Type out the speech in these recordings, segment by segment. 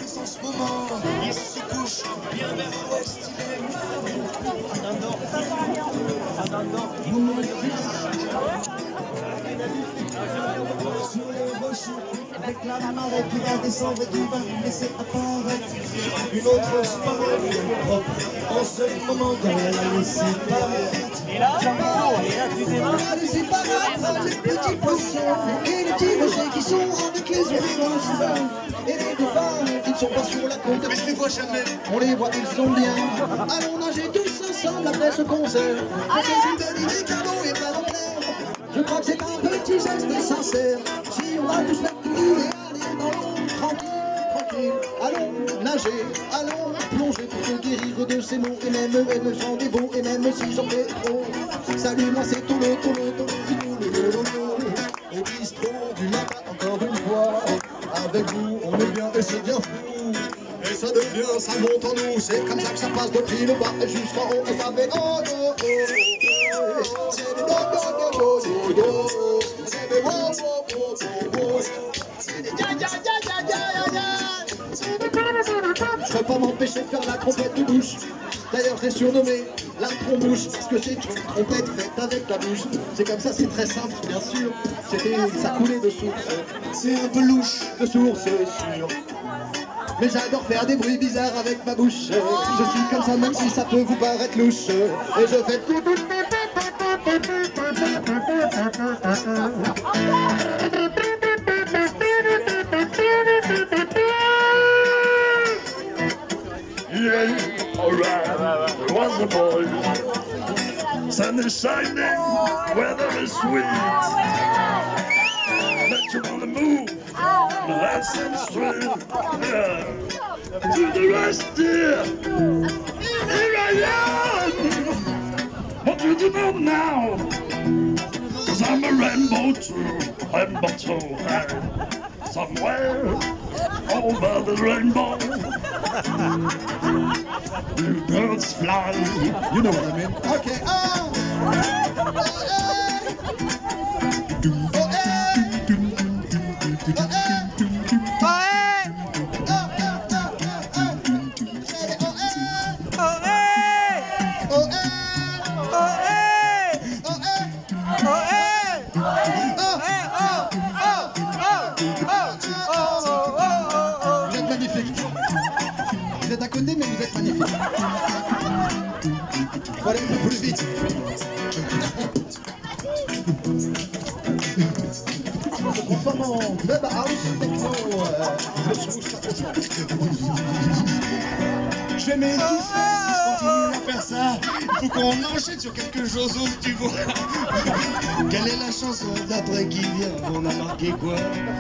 En ce moment, il se couche bien vers l'ouest, il est sur les rochers, avec la marée qui va descendre et qui va laisser apparaître une autre soirée propre. En ce moment, quand elle a laissé paraître, Et là, tu démarres. elle a laissé paraître les petits poissons et les petits rochers qui sont avec les oiseaux et les dauphins qui ne sont pas sur la côte. Mais je les vois jamais. On les voit, ils sont bien. Allons nager tous ensemble après ce concert. C'est une belle idée, cadeau et pas d'enfer. Je crois que c'est un petit geste sincère. Si on va tous faire tout et aller dans l'eau tranquille, tranquille. Allons nager, allons plonger pour se guérir de ces mots et même j'en dévaux et même si j'en fais trop. Salut, moi c'est tout le au bistrot du lac encore une fois. Avec vous, on est bien et c'est bien fou. Et ça devient, ça monte en nous. C'est comme ça que ça passe depuis le bas jusqu'en haut. Et ça fait oh oh oh. C'est des do do do do do. C'est des wo wo wo wo. C'est des ya ya ya ya ya ya. Je peux pas m'empêcher de faire la trompette de bouche. D'ailleurs, je l'ai surnommé la trombouche parce que c'est une trompette faite avec la bouche. C'est comme ça, c'est très simple, bien sûr. Ça coulait de source. C'est un peu louche de source, c'est sûr. Mais j'adore faire des bruits bizarres avec ma bouche. Je suis comme ça, même si ça peut vous paraître louche. Et je fais tout. Yeah, alright, there was a boy. Sun is shining, weather is sweet. But you wanna move, that's in the street. Yeah. To the rest, yeah. Here I am. What do you know now? 'Cause I'm a rainbow too, somewhere over the rainbow. Blue birds fly. You know what I mean? Okay. Vous êtes magnifique. Vous êtes à côté, mais vous êtes magnifique. Faut aller un peu plus vite. Se transforme en club house techno. Je vais m'étouffer si je continue à faire ça. Il faut qu'on enchaîne sur quelque chose d'autre, tu vois. Quelle est la chanson d'après qui vient? On a marqué quoi?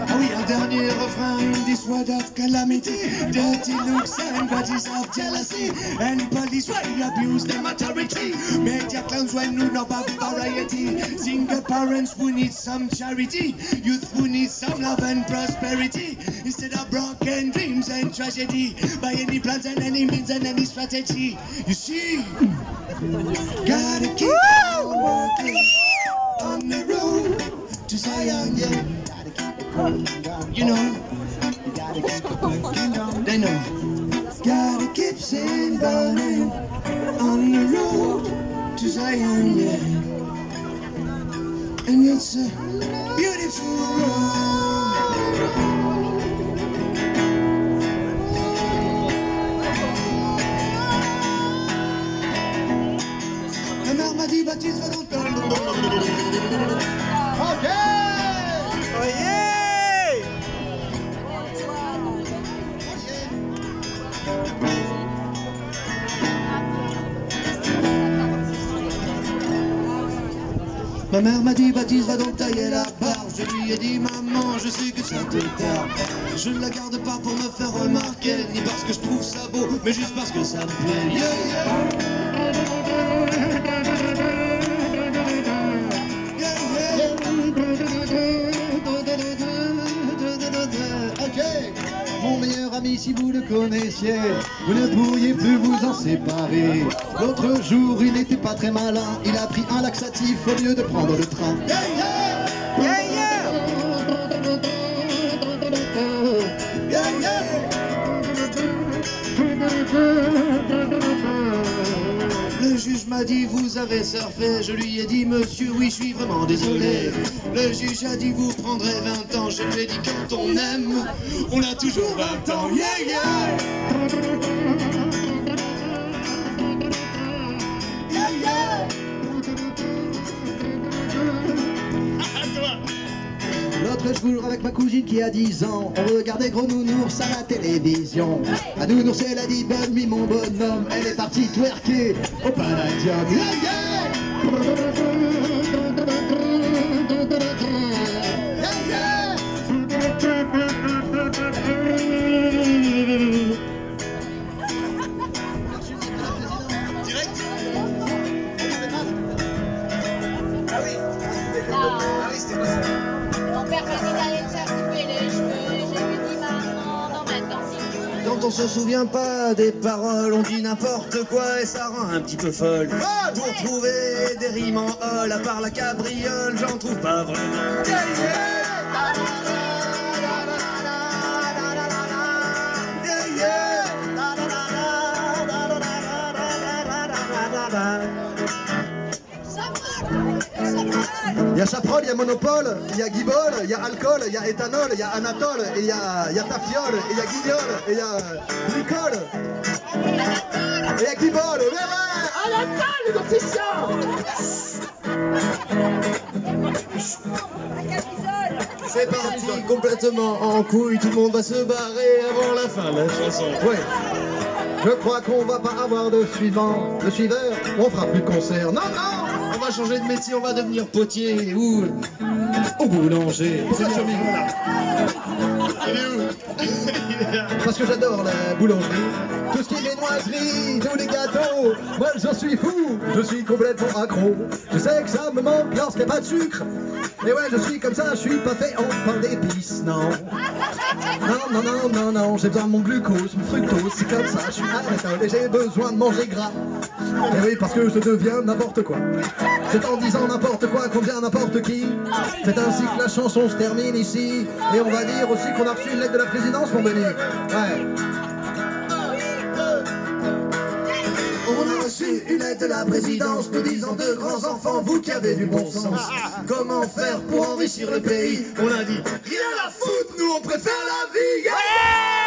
Ah oui, un dernier refrain, this word of calamity. Dirty looks and bodies of jealousy. And police why abuse their maturity. Media clowns when you know about variety. Single parents who need some charity. Youth who need some love and prosperity. Instead of broken dreams and tragedy. By any plans and any means and any strategy. You see, gotta keep on working on the road to Zion, yeah. Gotta keep it going down, you know. You gotta keep it working down, they know. Gotta keep sin burning on the road to Zion, yeah. And it's a beautiful road. La mère m'a dit Baptiste va dans le temps. Ok. Oh yeah! Ma mère m'a dit Baptiste va donc tailler la barbe. Je lui ai dit maman je sais que ça te tarde. Je ne la garde pas pour me faire remarquer, ni parce que je trouve ça beau, mais juste parce que ça me plaît. Yeah, yeah. Ok, mon meilleur ami, si vous le connaissiez, vous ne pourriez plus vous en séparer. L'autre jour, il n'était pas très malin, il a pris un laxatif au lieu de prendre le train. Yeah, yeah. Yeah, yeah! Yeah, yeah. Le juge m'a dit vous avez surfé, je lui ai dit monsieur oui je suis vraiment désolé. Le juge a dit vous prendrez 20 ans, je lui ai dit quand on aime, on a toujours 20 ans. Yeah yeah. L'autre jour avec ma cousine qui a 10 ans, on regardait Gros Nounours à la télévision. La nounours elle a dit bonne nuit mon bonhomme, elle est partie twerker au Palladium. Yeah, yeah. Yeah, yeah. Ah oui. Ah oui, c'était quoi ça? Mon père m'a dit d'aller me faire couper les cheveux. Je lui dis maman, non maintenant c'est tout. Quand on se souvient pas des paroles, on dit n'importe quoi et ça rend un petit peu folle. Ah, pour trouver des rimes en hall, à part la cabriole, j'en trouve pas vraiment. Yeah, yeah. Il y a Chaprol, il y a Monopole, il y a Guibol, il y a Alcool, il y a Éthanol, il y a Anatole, et il y a Tafiole, et il y a Guignol, et il y a Glycol, et il y a Guibol, ouais, Anatole, les officiants. C'est parti complètement en couille, tout le monde va se barrer avant la fin de la chanson. Ouais. Je crois qu'on va pas avoir de suivant, de suiveur, on fera plus de concert. Non, non. On va changer de métier, on va devenir potier ou boulanger. Pourquoi tu ris? Il est où? Il est là. Parce que j'adore la boulangerie, tout ce qui est viennoiserie, tous les gâteaux, moi j'en suis fou, je suis complètement accro. Je sais que ça me manque lorsqu'il n'y a pas de sucre. Et ouais, je suis comme ça, je suis pas fait en pain d'épices, non. Non, non, non, non, non, j'ai besoin de mon glucose, mon fructose, c'est comme ça, je suis à l'école et j'ai besoin de manger gras. Et oui, parce que je deviens n'importe quoi. C'est en disant n'importe quoi qu'on devient n'importe qui. C'est ainsi que la chanson se termine ici. Et on va dire aussi qu'on a reçu une lettre de la présidence, mon Denis. Ouais. On a reçu une lettre de la présidence nous disant de grands enfants, vous qui avez du bon sens, comment faire pour enrichir le pays? On a dit rien à foutre, nous on préfère la vie. Yeah.